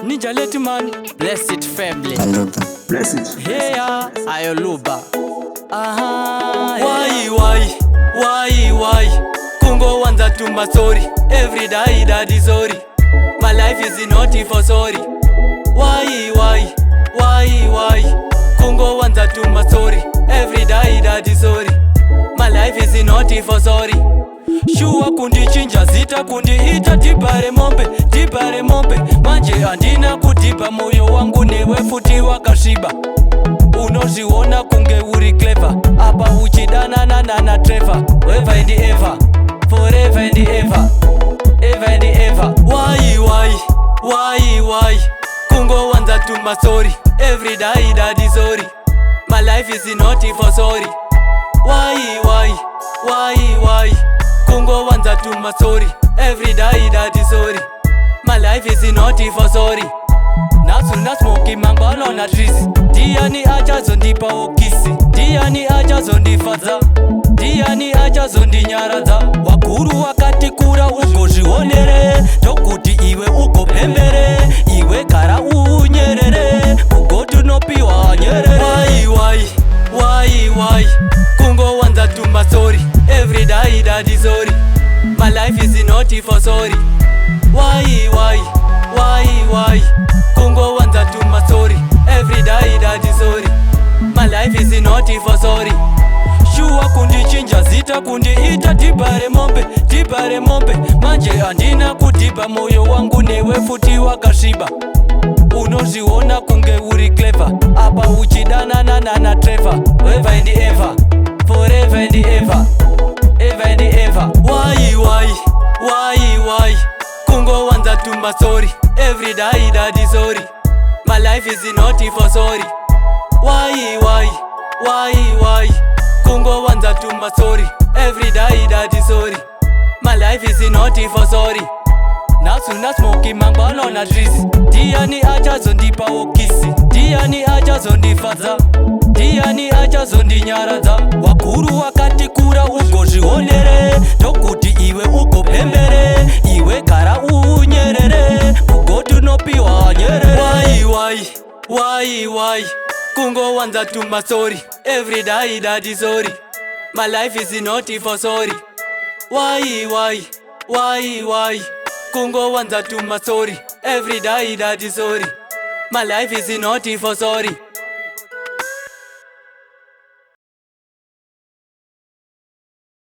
Ninja Letman, bless it family. Aluba. Bless it. Yeah, Ayoluba. Why? Kungo wanza to my story. Every day that is sorry. My life is not for sorry. Why? Kungo wanza to my story. Every day that is sorry. My life is not for sorry. Shua kundi chinja zita kundi ita tibare mombe manje andina kutipa moyo wangu newe futi wakashiba. Unoziona kunge uri clever apa uchidana na Trevor. Ever and ever, forever and ever, ever and ever. Why? Kungo wanza to my story. Every day that is sorry. My life is not for sorry. Why? Kungo wanza to my story. Every day that is sorry. My life is not for sorry. Nasuna smoky mangalo na trees. Diani acha zondi pa okisi. Diani acha zondi faza. Diani acha zondi nyaraza. Wakuru wakati kura ugo jionere. Tokuti iwe ugo pembere. Iwe kara unyerere. Ugo tunopi wa nyerere. Why? Kungo wanza to my story. Every day that is sorry. My life is not for sorry. Why? Kungo wanza to my story. Every day that is sorry. My life is not for sorry. Shua kundi chinja zita kundi ita tibare mombe manje andina kutipa moyo wangu newe futi wakashiba. Unoziona kunge uri clever apa uchidana na Trevor. Ever and ever, forever and ever, ever and ever. Why? Kungo wanza to my story. Every day that is sorry. My life is not for sorry. Why? Kungo wanza to my story. Every day that is sorry. My life is not for sorry. Nasuna smoky mangalo na trees. Diani acha zondi pa okisi. Diani acha zondi faza. Diani acha zondi nyaraza. Wakuru wakati kura ugo jionere. Tokuti iwe ugo pembere. Iwe kara unyerere. Ugo tunopi wa nyerere. Why? Kungo wanza to my story. Every day that is sorry. My life is not for sorry. Why? Kungo wanza to my story. Every day that is sorry. My life is not for sorry.